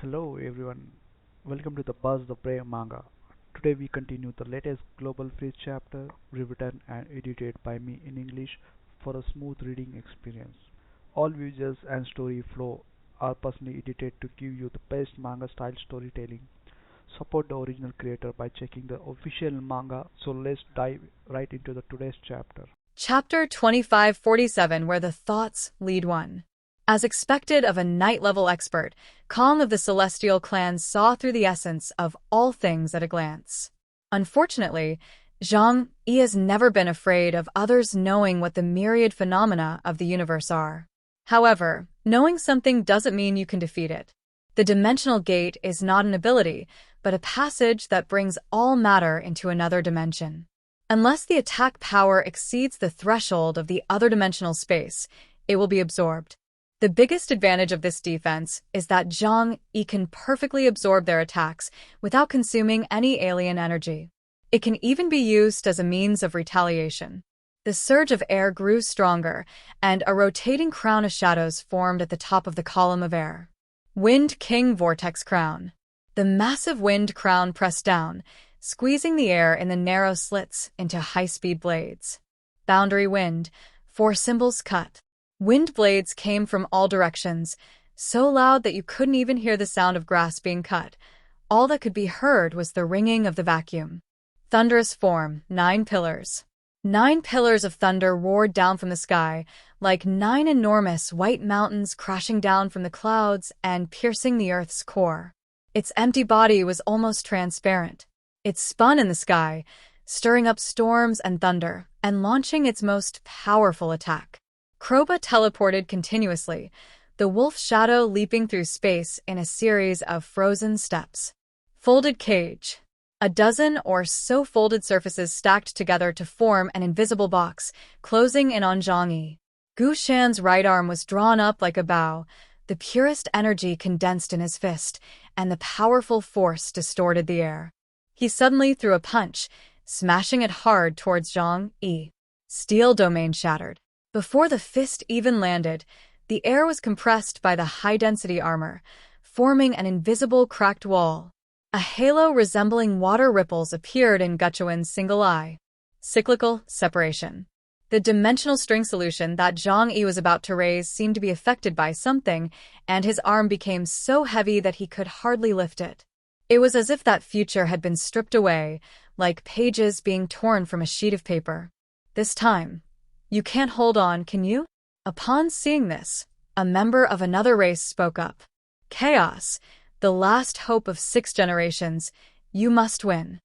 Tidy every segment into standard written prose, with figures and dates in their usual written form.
Hello everyone, welcome to the Buzz the Prey Manga. Today we continue the latest Global Freeze chapter, rewritten and edited by me in English for a smooth reading experience. All visuals and story flow are personally edited to give you the best manga style storytelling. Support the original creator by checking the official manga. So let's dive right into the today's chapter. Chapter 2547, where the thoughts lead one. As expected of a night-level expert, Kong of the Celestial Clan saw through the essence of all things at a glance. Unfortunately, Zhang Yi has never been afraid of others knowing what the myriad phenomena of the universe are. However, knowing something doesn't mean you can defeat it. The dimensional gate is not an ability, but a passage that brings all matter into another dimension. Unless the attack power exceeds the threshold of the other dimensional space, it will be absorbed. The biggest advantage of this defense is that Zhang Yi can perfectly absorb their attacks without consuming any alien energy. It can even be used as a means of retaliation. The surge of air grew stronger, and a rotating crown of shadows formed at the top of the column of air. Wind King Vortex Crown. The massive wind crown pressed down, squeezing the air in the narrow slits into high-speed blades. Boundary Wind. 4 symbols cut. Wind blades came from all directions, so loud that you couldn't even hear the sound of grass being cut. All that could be heard was the ringing of the vacuum. Thunderous Form. 9 pillars. 9 pillars of thunder roared down from the sky, like 9 enormous white mountains crashing down from the clouds and piercing the earth's core. Its empty body was almost transparent. It spun in the sky, stirring up storms and thunder, and launching its most powerful attack. Kroba teleported continuously, the wolf shadow leaping through space in a series of frozen steps. Folded Cage. A dozen or so folded surfaces stacked together to form an invisible box, closing in on Zhang Yi. Gu Shan's right arm was drawn up like a bow, the purest energy condensed in his fist, and the powerful force distorted the air. He suddenly threw a punch, smashing it hard towards Zhang Yi. Steel domain shattered. Before the fist even landed, the air was compressed by the high-density armor, forming an invisible cracked wall. A halo resembling water ripples appeared in Guchuan's single eye. Cyclical separation. The dimensional string solution that Zhang Yi was about to raise seemed to be affected by something, and his arm became so heavy that he could hardly lift it. It was as if that future had been stripped away, like pages being torn from a sheet of paper. This time, you can't hold on, can you? Upon seeing this, a member of another race spoke up. Chaos, the last hope of 6 generations, you must win.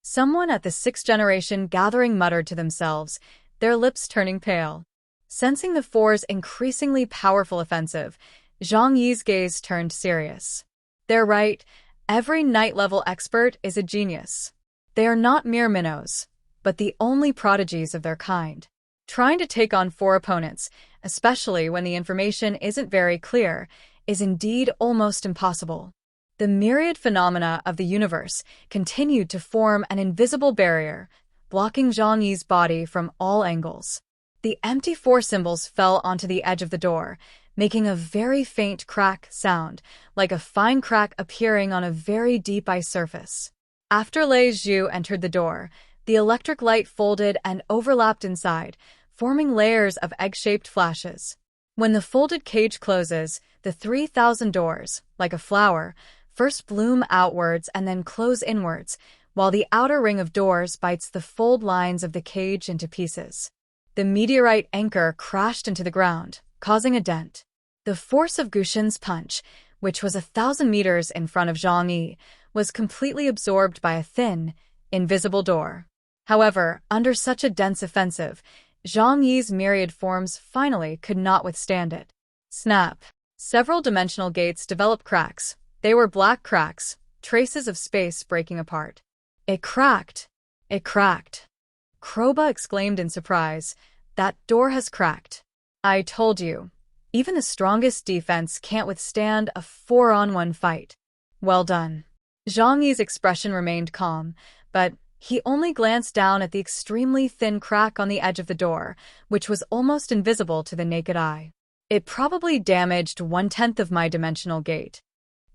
Someone at the 6th generation gathering muttered to themselves, their lips turning pale. Sensing the 4's increasingly powerful offensive, Zhang Yi's gaze turned serious. They're right, every night-level expert is a genius. They are not mere minnows, but the only prodigies of their kind. Trying to take on 4 opponents, especially when the information isn't very clear, is indeed almost impossible. The myriad phenomena of the universe continued to form an invisible barrier, blocking Zhang Yi's body from all angles. The empty 4 symbols fell onto the edge of the door, making a very faint crack sound, like a fine crack appearing on a very deep ice surface. After Lei Zhu entered the door, the electric light folded and overlapped inside, forming layers of egg-shaped flashes. When the folded cage closes, the 3,000 doors, like a flower, first bloom outwards and then close inwards, while the outer ring of doors bites the fold lines of the cage into pieces. The meteorite anchor crashed into the ground, causing a dent. The force of Gushin's punch, which was 1,000 meters in front of Zhang Yi, was completely absorbed by a thin, invisible door. However, under such a dense offensive, Zhang Yi's myriad forms finally could not withstand it. Snap! Several dimensional gates developed cracks. They were black cracks, traces of space breaking apart. It cracked! It cracked! Kroba exclaimed in surprise. That door has cracked. I told you. Even the strongest defense can't withstand a 4-on-1 fight. Well done. Zhang Yi's expression remained calm, but he only glanced down at the extremely thin crack on the edge of the door, which was almost invisible to the naked eye. It probably damaged 1/10 of my dimensional gate.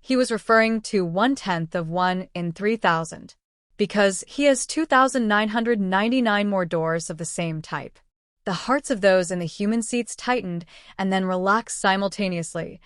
he was referring to 1/10 of 1 in 3,000, because he has 2,999 more doors of the same type. The hearts of those in the human seats tightened and then relaxed simultaneously.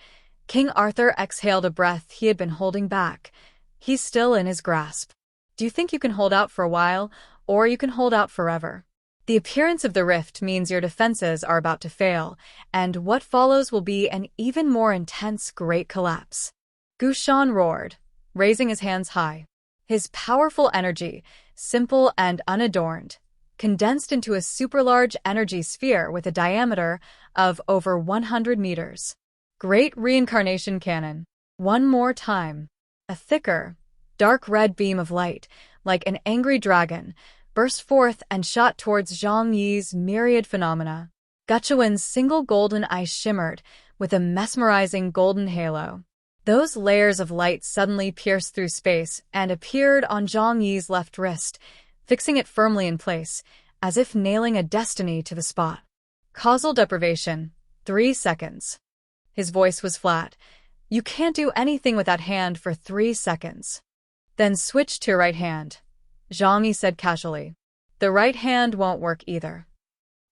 King Arthur exhaled a breath he had been holding back. He's still in his grasp. Do you think you can hold out for a while, or you can hold out forever? The appearance of the rift means your defenses are about to fail, and what follows will be an even more intense great collapse. Gu Shan roared, raising his hands high. His powerful energy, simple and unadorned, condensed into a super-large energy sphere with a diameter of over 100 meters. Great reincarnation cannon. One more time. A thicker, dark red beam of light, like an angry dragon, burst forth and shot towards Zhang Yi's myriad phenomena. Guchuan's single golden eye shimmered with a mesmerizing golden halo. Those layers of light suddenly pierced through space and appeared on Zhang Yi's left wrist, fixing it firmly in place, as if nailing a destiny to the spot. Causal deprivation. 3 seconds. His voice was flat. You can't do anything with that hand for 3 seconds. Then switch to your right hand, Zhang Yi said casually. The right hand won't work either.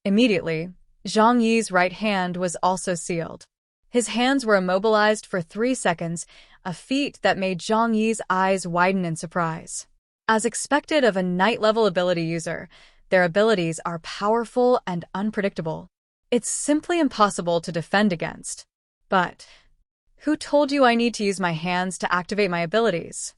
Immediately, Zhang Yi's right hand was also sealed. His hands were immobilized for 3 seconds, a feat that made Zhang Yi's eyes widen in surprise. As expected of a night-level ability user, their abilities are powerful and unpredictable. It's simply impossible to defend against. But who told you I need to use my hands to activate my abilities?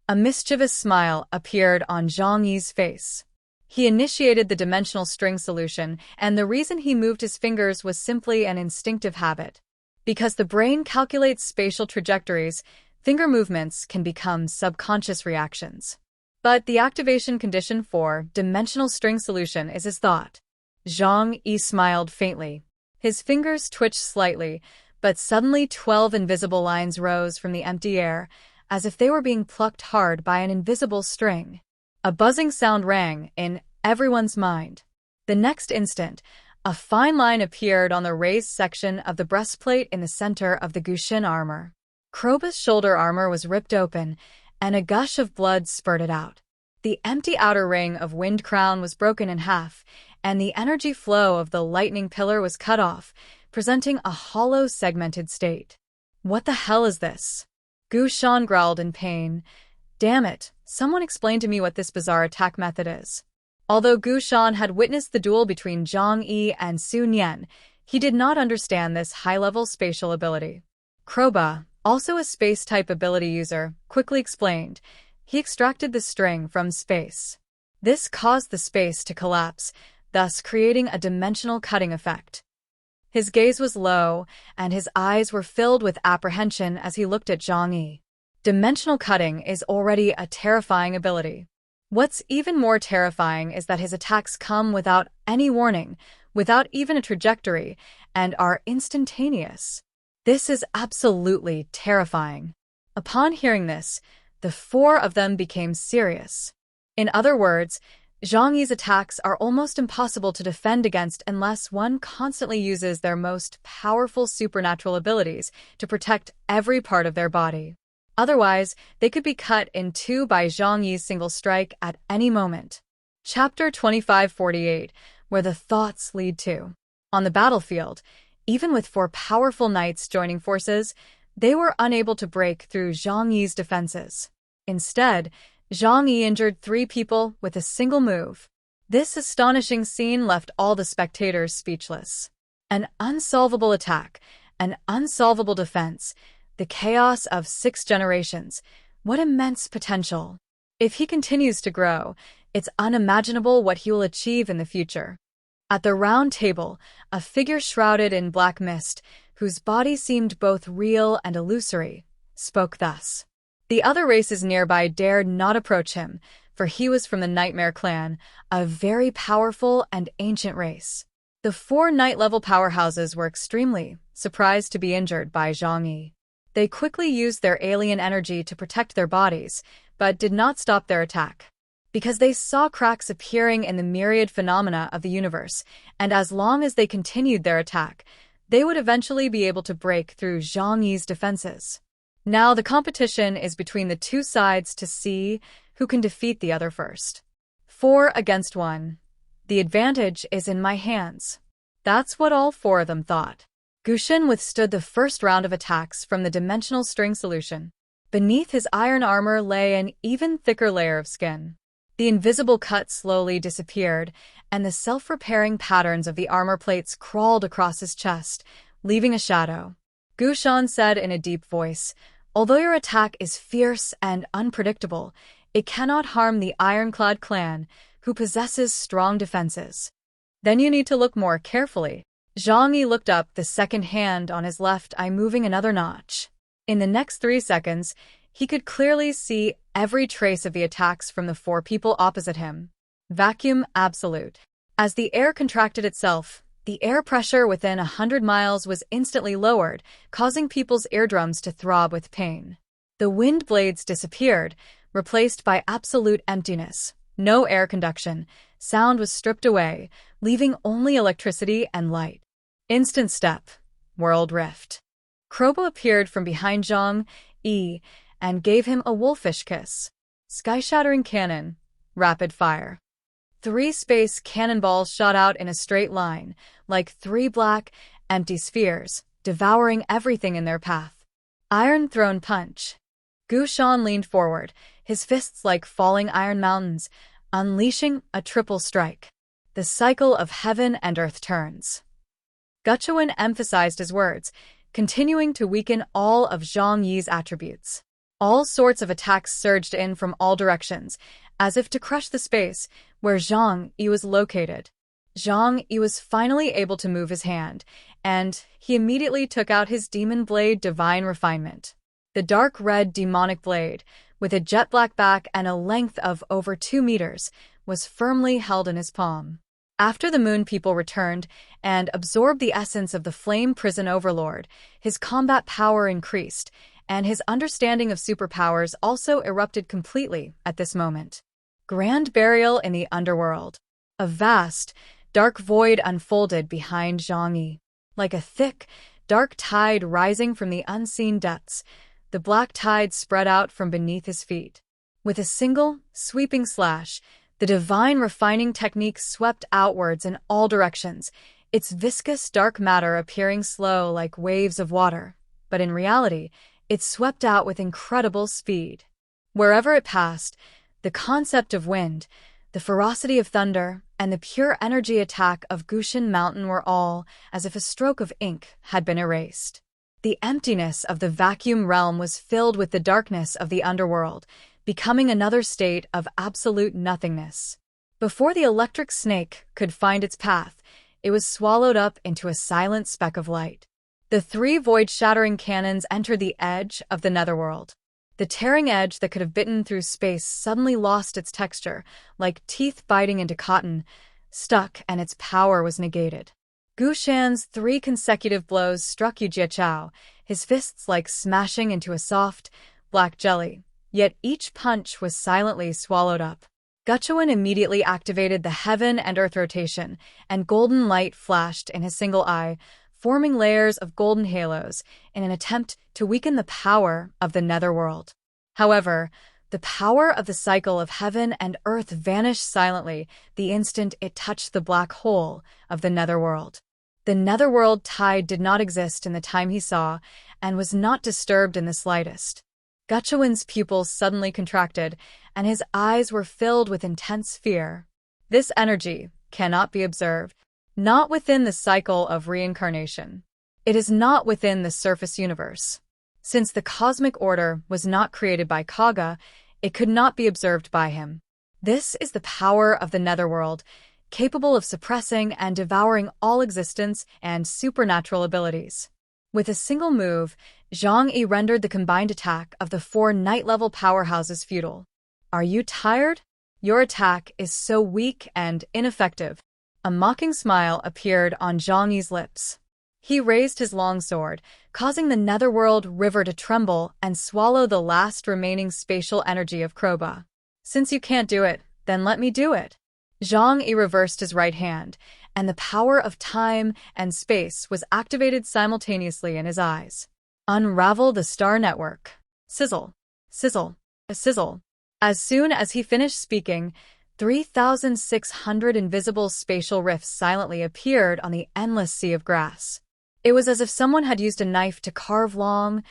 A mischievous smile appeared on Zhang Yi's face. He initiated the dimensional string solution, and the reason he moved his fingers was simply an instinctive habit. Because the brain calculates spatial trajectories, finger movements can become subconscious reactions. But the activation condition for dimensional string solution is his thought. Zhang Yi smiled faintly. His fingers twitched slightly, but suddenly 12 invisible lines rose from the empty air, as if they were being plucked hard by an invisible string. A buzzing sound rang in everyone's mind. The next instant, a fine line appeared on the raised section of the breastplate in the center of the Gushin armor. Kroba's shoulder armor was ripped open, and a gush of blood spurted out. The empty outer ring of Wind Crown was broken in half, and the energy flow of the lightning pillar was cut off, presenting a hollow, segmented state. What the hell is this? Gu Shan growled in pain. Damn it, someone explain to me what this bizarre attack method is. Although Gu Shan had witnessed the duel between Zhang Yi and Su Nian, he did not understand this high-level spatial ability. Kroba, also a space-type ability user, quickly explained. He extracted the string from space. This caused the space to collapse, thus creating a dimensional cutting effect. His gaze was low, and his eyes were filled with apprehension as he looked at Zhang Yi. Dimensional cutting is already a terrifying ability. What's even more terrifying is that his attacks come without any warning, without even a trajectory, and are instantaneous. This is absolutely terrifying. Upon hearing this, the four of them became serious. In other words, Zhang Yi's attacks are almost impossible to defend against unless one constantly uses their most powerful supernatural abilities to protect every part of their body. Otherwise, they could be cut in two by Zhang Yi's single strike at any moment. Chapter 2548, Where the Thoughts Lead To. On the battlefield, even with four powerful knights joining forces, they were unable to break through Zhang Yi's defenses. Instead, Zhang Yi injured 3 people with a single move. This astonishing scene left all the spectators speechless. An unsolvable attack, an unsolvable defense, the chaos of 6 generations. What immense potential. If he continues to grow, it's unimaginable what he will achieve in the future. At the round table, a figure shrouded in black mist, whose body seemed both real and illusory, spoke thus. The other races nearby dared not approach him, for he was from the Nightmare Clan, a very powerful and ancient race. The 4 night-level powerhouses were extremely surprised to be injured by Zhang Yi. They quickly used their alien energy to protect their bodies, but did not stop their attack. Because they saw cracks appearing in the myriad phenomena of the universe, and as long as they continued their attack, they would eventually be able to break through Zhang Yi's defenses. Now the competition is between the two sides to see who can defeat the other first. 4 against 1. The advantage is in my hands. That's what all 4 of them thought. Gushin withstood the first round of attacks from the dimensional string solution. Beneath his iron armor lay an even thicker layer of skin. The invisible cut slowly disappeared, and the self-repairing patterns of the armor plates crawled across his chest, leaving a shadow. Gushan said in a deep voice, "Although your attack is fierce and unpredictable, it cannot harm the ironclad clan, who possesses strong defenses." "Then you need to look more carefully." Zhang Yi looked up, the second hand on his left eye moving another notch. In the next 3 seconds, he could clearly see every trace of the attacks from the 4 people opposite him. Vacuum absolute. As the air contracted itself, the air pressure within 100 miles was instantly lowered, causing people's eardrums to throb with pain. The wind blades disappeared, replaced by absolute emptiness. No air conduction. Sound was stripped away, leaving only electricity and light. Instant step. World rift. Kroba appeared from behind Zhang Yi and gave him a wolfish kiss. Sky-shattering cannon. Rapid fire. 3 space cannonballs shot out in a straight line, like 3 black, empty spheres, devouring everything in their path. Iron Throne Punch. Gushan leaned forward, his fists like falling iron mountains, unleashing a triple strike. The cycle of heaven and earth turns. Guchuan emphasized his words, continuing to weaken all of Zhang Yi's attributes. All sorts of attacks surged in from all directions, as if to crush the space where Zhang Yi was located. Zhang Yi was finally able to move his hand, and he immediately took out his demon blade Divine Refinement. The dark red demonic blade, with a jet black back and a length of over 2 meters, was firmly held in his palm. After the Moon People returned and absorbed the essence of the Flame Prison Overlord, his combat power increased, and his understanding of superpowers also erupted completely at this moment. Grand Burial in the Underworld. A vast, dark void unfolded behind Zhang Yi. Like a thick, dark tide rising from the unseen depths, the black tide spread out from beneath his feet. With a single, sweeping slash, the divine refining technique swept outwards in all directions, its viscous dark matter appearing slow like waves of water. But in reality, it swept out with incredible speed. Wherever it passed, the concept of wind, the ferocity of thunder, and the pure energy attack of Gushin Mountain were all as if a stroke of ink had been erased. The emptiness of the vacuum realm was filled with the darkness of the underworld, becoming another state of absolute nothingness. Before the electric snake could find its path, it was swallowed up into a silent speck of light. The 3 void-shattering cannons entered the edge of the Netherworld. The tearing edge that could have bitten through space suddenly lost its texture, like teeth biting into cotton, stuck, and its power was negated. Gushan's 3 consecutive blows struck Yujiachao, his fists like smashing into a soft, black jelly, yet each punch was silently swallowed up. Guchuan immediately activated the heaven and earth rotation, and golden light flashed in his single eye, forming layers of golden halos in an attempt to weaken the power of the Netherworld. However, the power of the cycle of heaven and earth vanished silently the instant it touched the black hole of the Netherworld. The Netherworld tide did not exist in the time he saw, and was not disturbed in the slightest. Guchuan's pupils suddenly contracted, and his eyes were filled with intense fear. This energy cannot be observed. Not within the cycle of reincarnation. It is not within the surface universe. Since the cosmic order was not created by Kaga, it could not be observed by him. This is the power of the Netherworld, capable of suppressing and devouring all existence and supernatural abilities. With a single move, Zhang Yi rendered the combined attack of the 4 night-level powerhouses futile. Are you tired? Your attack is so weak and ineffective. A mocking smile appeared on Zhang Yi's lips. He raised his longsword, causing the Netherworld river to tremble and swallow the last remaining spatial energy of Kroba. Since you can't do it, then let me do it. Zhang Yi reversed his right hand, and the power of time and space was activated simultaneously in his eyes. Unravel the star network. Sizzle, sizzle, a sizzle. As soon as he finished speaking, 3,600 invisible spatial rifts silently appeared on the endless sea of grass. It was as if someone had used a knife to carve long,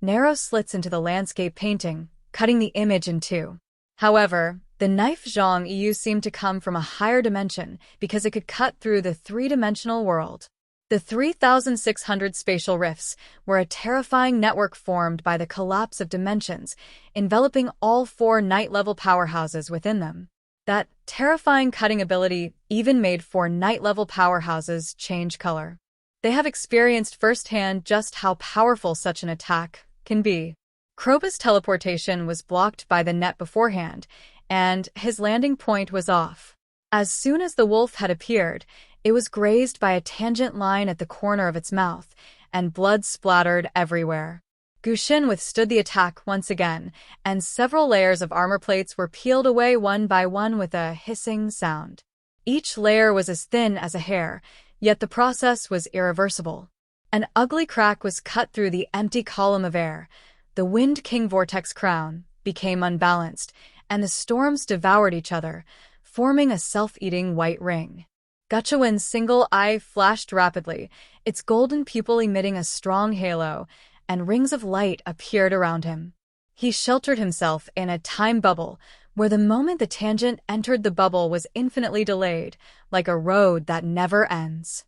narrow slits into the landscape painting, cutting the image in two. However, the knife Zhang Yu seemed to come from a higher dimension because it could cut through the three-dimensional world. The 3,600 spatial rifts were a terrifying network formed by the collapse of dimensions, enveloping all four night-level powerhouses within them. That terrifying cutting ability even made four night-level powerhouses change color. They have experienced firsthand just how powerful such an attack can be. Kroba's teleportation was blocked by the net beforehand, and his landing point was off. As soon as the wolf had appeared, it was grazed by a tangent line at the corner of its mouth, and blood splattered everywhere. Guxin withstood the attack once again, and several layers of armor plates were peeled away one by one with a hissing sound. Each layer was as thin as a hair, yet the process was irreversible. An ugly crack was cut through the empty column of air. The Wind King Vortex crown became unbalanced, and the storms devoured each other, forming a self-eating white ring. Gutchawin's single eye flashed rapidly, its golden pupil emitting a strong halo, and rings of light appeared around him. He sheltered himself in a time bubble, where the moment the tangent entered the bubble was infinitely delayed, like a road that never ends.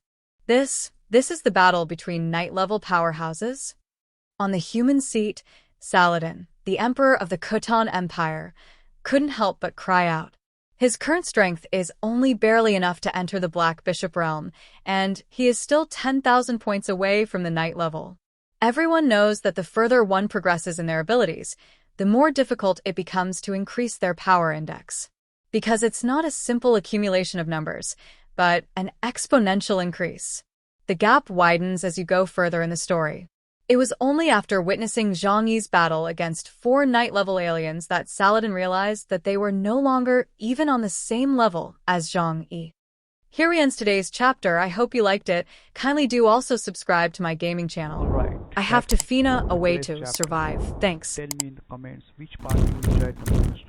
This is the battle between night-level powerhouses. On the human seat, Saladin, the emperor of the Khotan Empire, couldn't help but cry out. His current strength is only barely enough to enter the Black Bishop realm, and he is still 10,000 points away from the night level. Everyone knows that the further one progresses in their abilities, the more difficult it becomes to increase their power index. Because it's not a simple accumulation of numbers, but an exponential increase. The gap widens as you go further in the story. It was only after witnessing Zhang Yi's battle against four night-level aliens that Saladin realized that they were no longer even on the same level as Zhang Yi. Here we end today's chapter. I hope you liked it. Kindly do also subscribe to my gaming channel. Alright, I have to Fina a way today's to chapter. survive. Thanks. Tell me in the comments which part you enjoyed the most.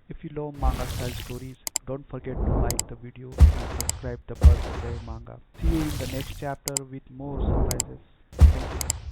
If you love manga style stories, don't forget to like the video and subscribe the Buzz Play Manga. See you in the next chapter with more surprises. Thank you.